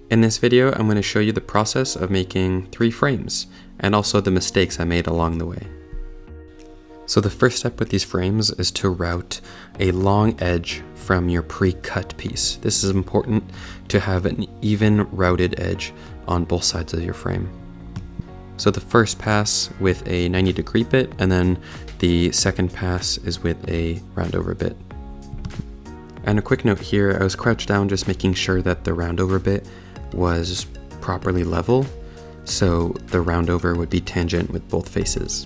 In this video, I'm going to show you the process of making 3 frames, and also the mistakes I made along the way. So the first step with these frames is to route a long edge from your pre-cut piece. This is important to have an even routed edge on both sides of your frame. So the first pass with a 90-degree bit, and then the second pass is with a roundover bit. And a quick note here, I was crouched down just making sure that the roundover bit was properly level, so the roundover would be tangent with both faces.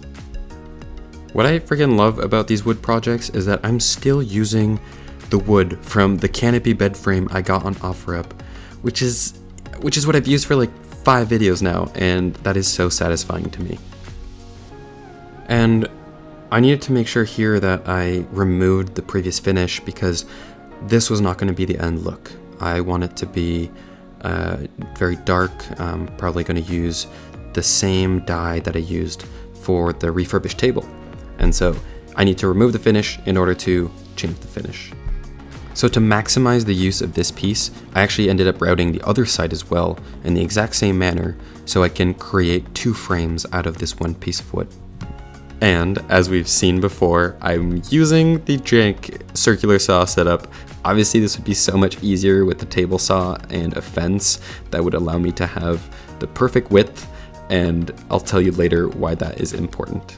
What I freaking love about these wood projects is that I'm still using the wood from the canopy bed frame I got on OfferUp, which is what I've used for like 5 videos now, and that is so satisfying to me. And I needed to make sure here that I removed the previous finish because this was not going to be the end look. I want it to be very dark. I'm probably going to use the same dye that I used for the refurbished table. And so I need to remove the finish in order to change the finish. So to maximize the use of this piece, I actually ended up routing the other side as well in the exact same manner so I can create 2 frames out of this one piece of wood. And as we've seen before, I'm using the jank circular saw setup. Obviously this would be so much easier with the table saw and a fence that would allow me to have the perfect width, and I'll tell you later why that is important.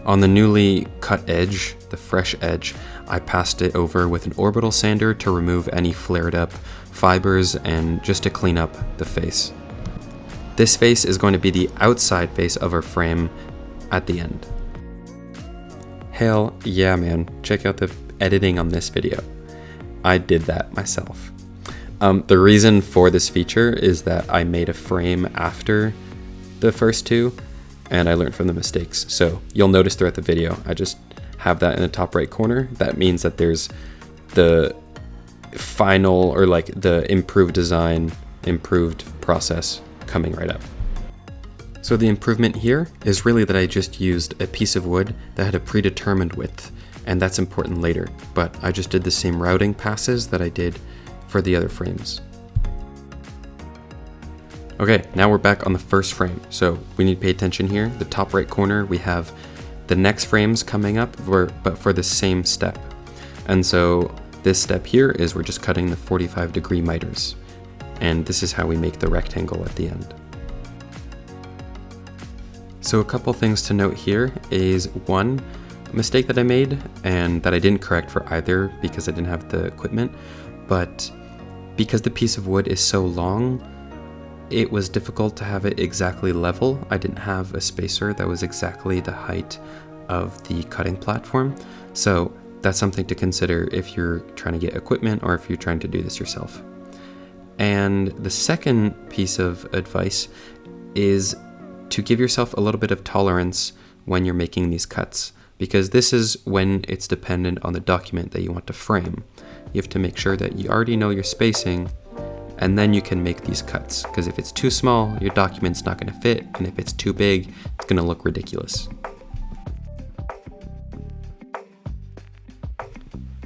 On the newly cut edge, the fresh edge, I passed it over with an orbital sander to remove any flared up fibers and just to clean up the face. This face is going to be the outside face of our frame at the end. Hell yeah, man. Check out the editing on this video. I did that myself. The reason for this feature is that I made a frame after the first 2, and I learned from the mistakes. So you'll notice throughout the video, I just have that in the top right corner. That means that there's the final, or like the improved design, improved process coming right up. So the improvement here is really that I just used a piece of wood that had a predetermined width, and that's important later, but I just did the same routing passes that I did for the other frames. Okay, now we're back on the first frame. So we need to pay attention here. The top right corner, we have the next frames coming up, but for the same step. And so this step here is we're just cutting the 45-degree miters. And this is how we make the rectangle at the end. So a couple things to note here is, one, a mistake that I made and that I didn't correct for either because I didn't have the equipment, but because the piece of wood is so long, it was difficult to have it exactly level. I didn't have a spacer that was exactly the height of the cutting platform. So that's something to consider if you're trying to get equipment or if you're trying to do this yourself. And the second piece of advice is to give yourself a little bit of tolerance when you're making these cuts, because this is when it's dependent on the document that you want to frame. You have to make sure that you already know your spacing, and then you can make these cuts, because if it's too small, your document's not going to fit, and if it's too big, it's going to look ridiculous.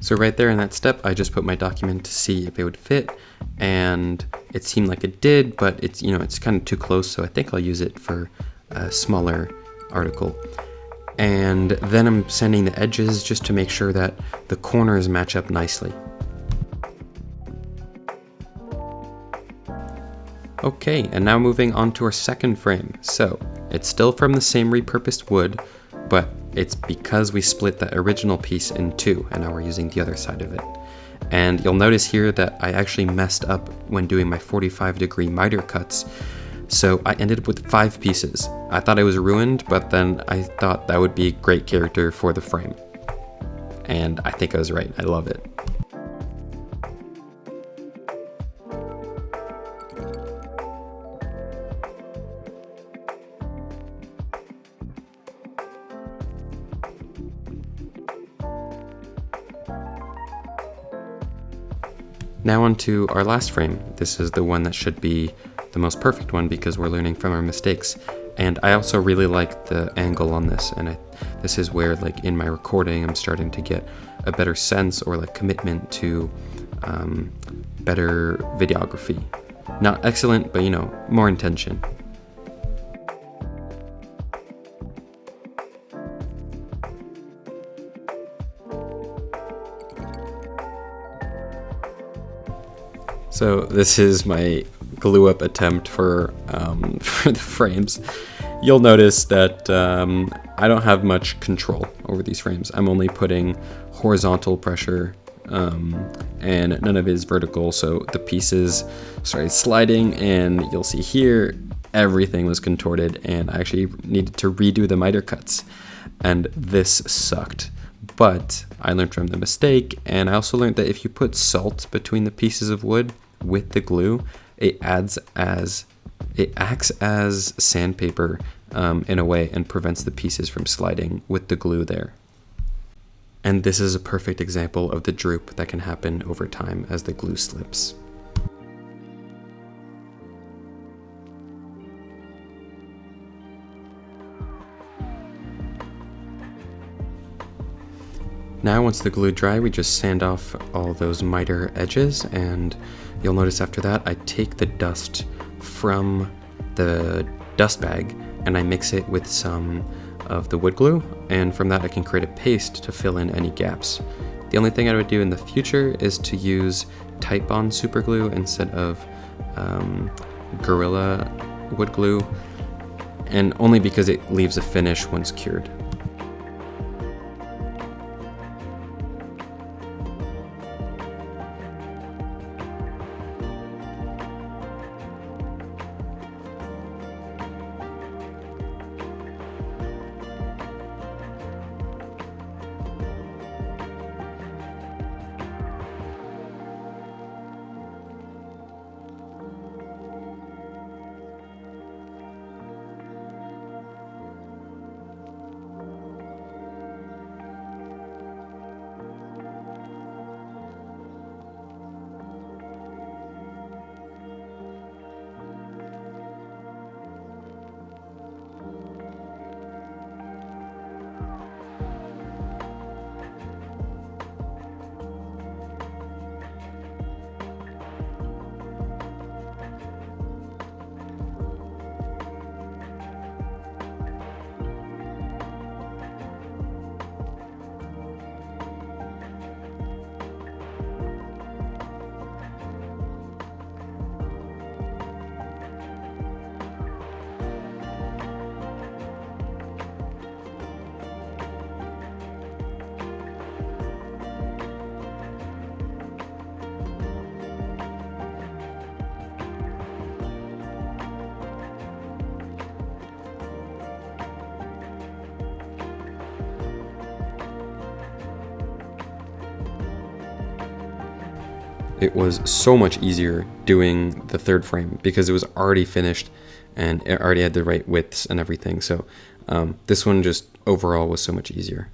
So right there in that step, I just put my document to see if it would fit, and it seemed like it did, but it's kind of too close, so I think I'll use it for a smaller article. And then I'm sanding the edges just to make sure that the corners match up nicely. Okay, and now moving on to our second frame. So it's still from the same repurposed wood, but it's because we split the original piece in 2, and now we're using the other side of it. And you'll notice here that I actually messed up when doing my 45-degree miter cuts. So I ended up with 5 pieces. I thought I was ruined, but then I thought that would be a great character for the frame. And I think I was right. I love it. Now on to our last frame. This is the one that should be the most perfect one because we're learning from our mistakes. And I also really like the angle on this, and this is where, like, in my recording, I'm starting to get a better sense or like commitment to better videography. Not excellent, but more intention. So this is my glue up attempt for the frames. You'll notice that I don't have much control over these frames. I'm only putting horizontal pressure and none of it is vertical, so the pieces started sliding, and you'll see here everything was contorted, and I actually needed to redo the miter cuts, and this sucked. But I learned from the mistake, and I also learned that if you put salt between the pieces of wood with the glue, it acts as sandpaper in a way, and prevents the pieces from sliding with the glue there. And this is a perfect example of the droop that can happen over time as the glue slips. Now once the glue dry, we just sand off all those miter edges, and you'll notice after that I take the dust from the dust bag and I mix it with some of the wood glue, and from that I can create a paste to fill in any gaps. The only thing I would do in the future is to use Titebond super glue instead of Gorilla wood glue, and only because it leaves a finish once cured. It was so much easier doing the third frame because it was already finished and it already had the right widths and everything. So this one just overall was so much easier.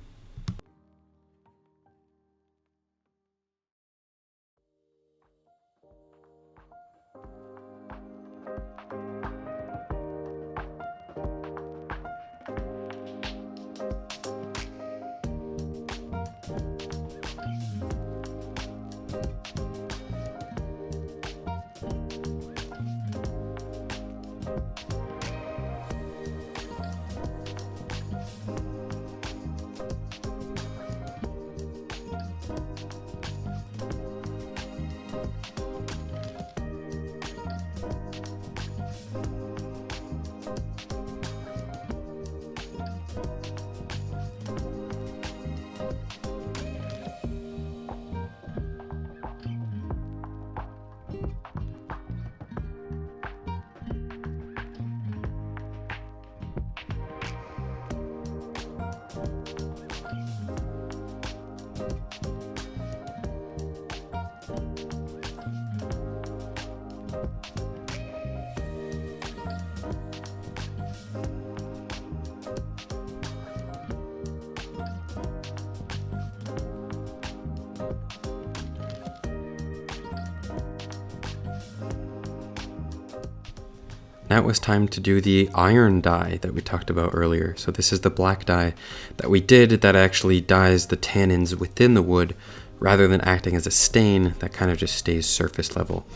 Now it was time to do the iron dye that we talked about earlier. So this is the black dye that we did that actually dyes the tannins within the wood rather than acting as a stain that kind of just stays surface level.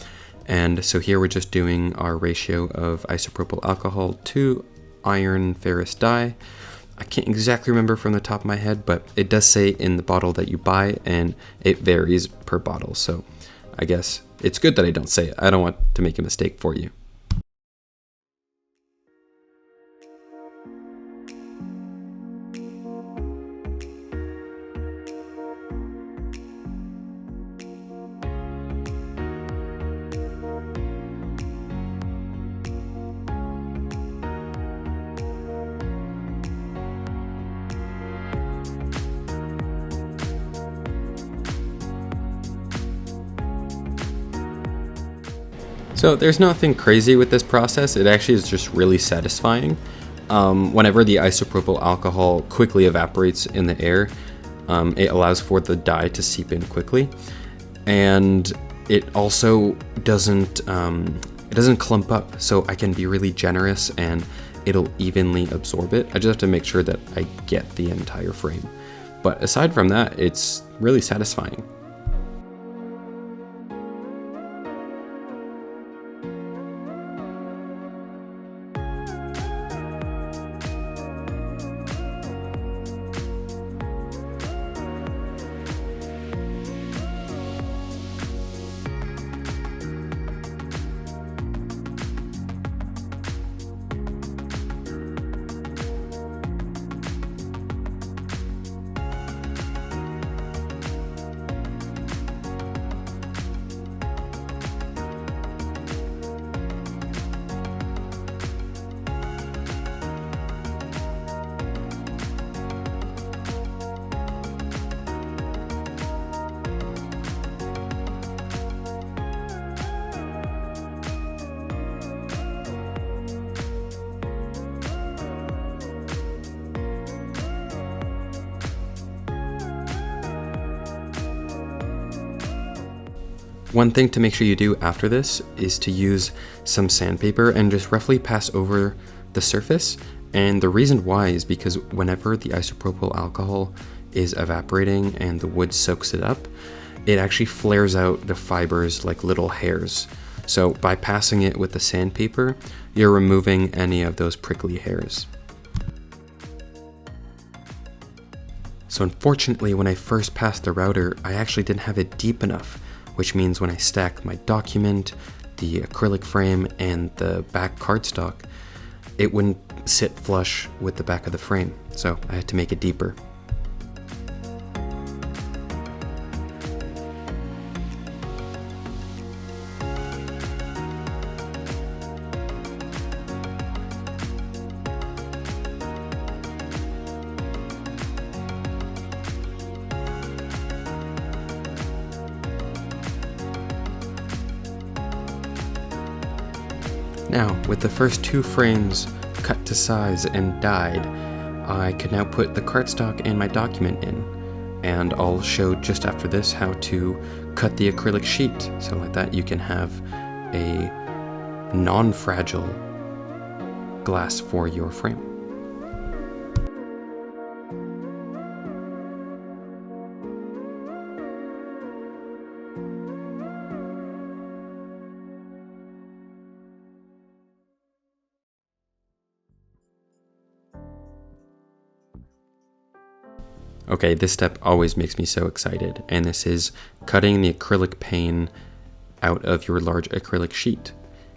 And so here we're just doing our ratio of isopropyl alcohol to iron ferrous dye. I can't exactly remember from the top of my head, but it does say in the bottle that you buy, and it varies per bottle. So I guess it's good that I don't say it. I don't want to make a mistake for you. So there's nothing crazy with this process. It actually is just really satisfying. Whenever the isopropyl alcohol quickly evaporates in the air, it allows for the dye to seep in quickly, and it also doesn't clump up. So I can be really generous, and it'll evenly absorb it. I just have to make sure that I get the entire frame. But aside from that, it's really satisfying. One thing to make sure you do after this is to use some sandpaper and just roughly pass over the surface. And the reason why is because whenever the isopropyl alcohol is evaporating and the wood soaks it up, it actually flares out the fibers like little hairs. So by passing it with the sandpaper, you're removing any of those prickly hairs. So unfortunately, when I first passed the router, I actually didn't have it deep enough, which means when I stacked my document, the acrylic frame, and the back cardstock, it wouldn't sit flush with the back of the frame, so I had to make it deeper. Now, with the first two frames cut to size and dyed, I can now put the cardstock and my document in. And I'll show just after this how to cut the acrylic sheet, so like that you can have a non-fragile glass for your frame. Okay, this step always makes me so excited, and this is cutting the acrylic pane out of your large acrylic sheet.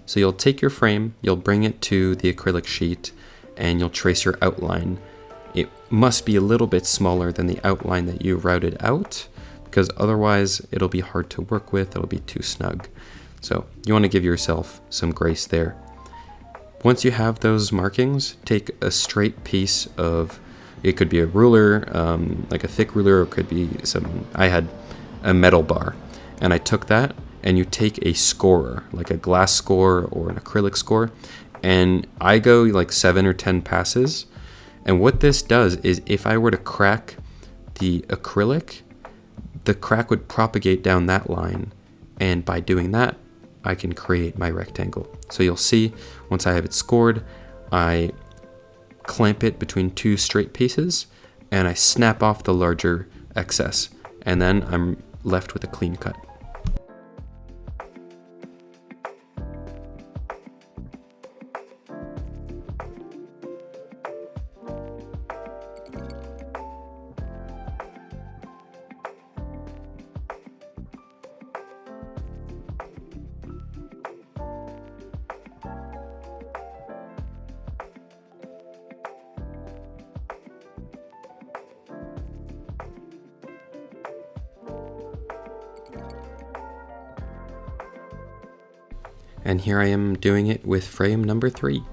So you'll take your frame, you'll bring it to the acrylic sheet, and you'll trace your outline. It must be a little bit smaller than the outline that you routed out, because otherwise it'll be hard to work with, it'll be too snug. So you want to give yourself some grace there. Once you have those markings, take a straight piece of, it could be a ruler, like a thick ruler, or it could be I had a metal bar, and I took that, and you take a scorer, like a glass score or an acrylic score, and I go like 7 or 10 passes. And what this does is if I were to crack the acrylic, the crack would propagate down that line, and by doing that, I can create my rectangle. So you'll see once I have it scored, I clamp it between two straight pieces and I snap off the larger excess, and then I'm left with a clean cut. And here I am doing it with frame number 3.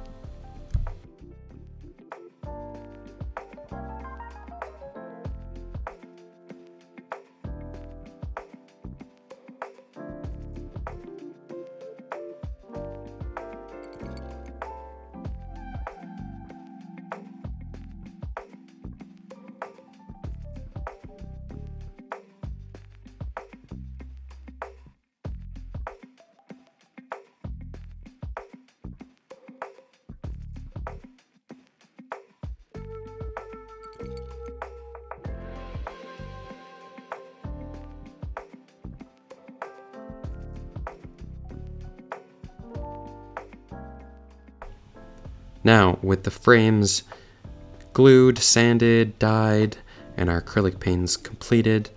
Now, with the frames glued, sanded, dyed, and our acrylic paints completed,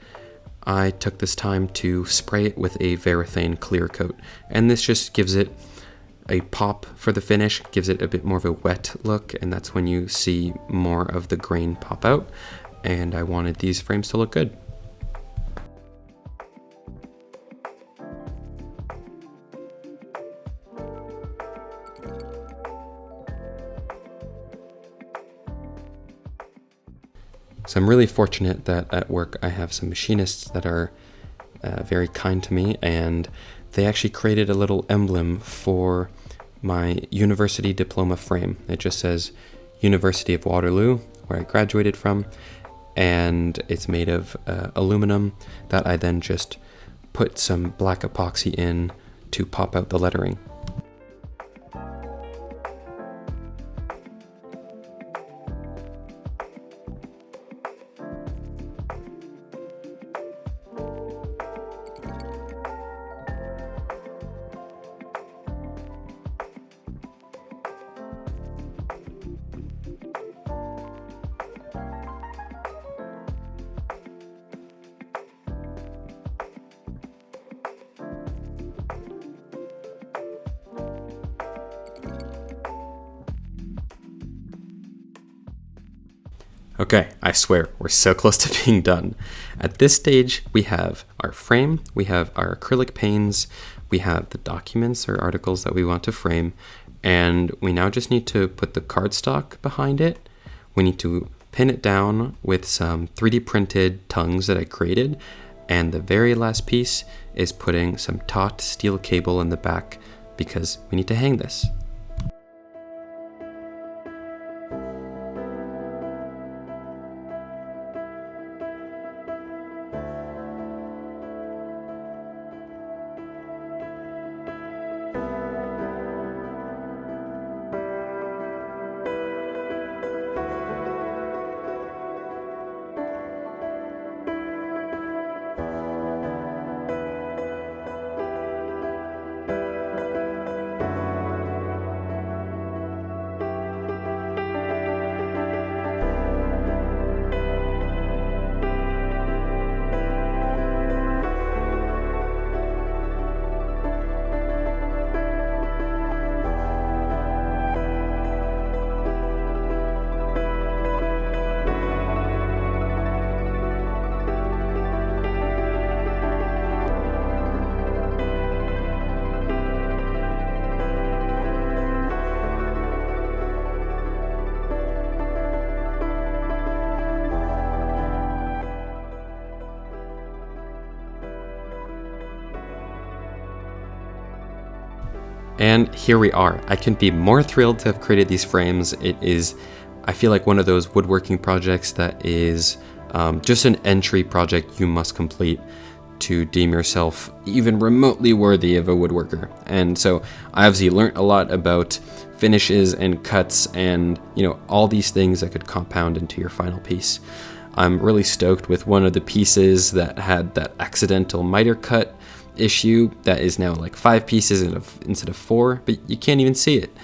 I took this time to spray it with a Varathane clear coat. And this just gives it a pop for the finish, gives it a bit more of a wet look, and that's when you see more of the grain pop out. And I wanted these frames to look good. So I'm really fortunate that at work I have some machinists that are very kind to me, and they actually created a little emblem for my university diploma frame. It just says University of Waterloo, where I graduated from, and it's made of aluminum that I then just put some black epoxy in to pop out the lettering. Okay, I swear, we're so close to being done. At this stage, we have our frame, we have our acrylic paints, we have the documents or articles that we want to frame, and we now just need to put the cardstock behind it. We need to pin it down with some 3D printed tongues that I created, and the very last piece is putting some taut steel cable in the back because we need to hang this. And here we are. I couldn't be more thrilled to have created these frames. It is, I feel like, one of those woodworking projects that is just an entry project you must complete to deem yourself even remotely worthy of a woodworker. And so I obviously learned a lot about finishes and cuts and, all these things that could compound into your final piece. I'm really stoked with one of the pieces that had that accidental miter cut issue that is now like 5 pieces instead of 4, but you can't even see it.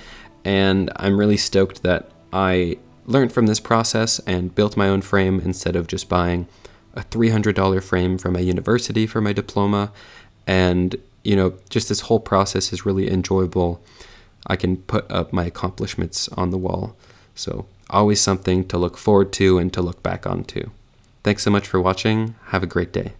And I'm really stoked that I learned from this process and built my own frame instead of just buying a $300 frame from a university for my diploma. And, just this whole process is really enjoyable. I can put up my accomplishments on the wall. So always something to look forward to and to look back onto. Thanks so much for watching. Have a great day.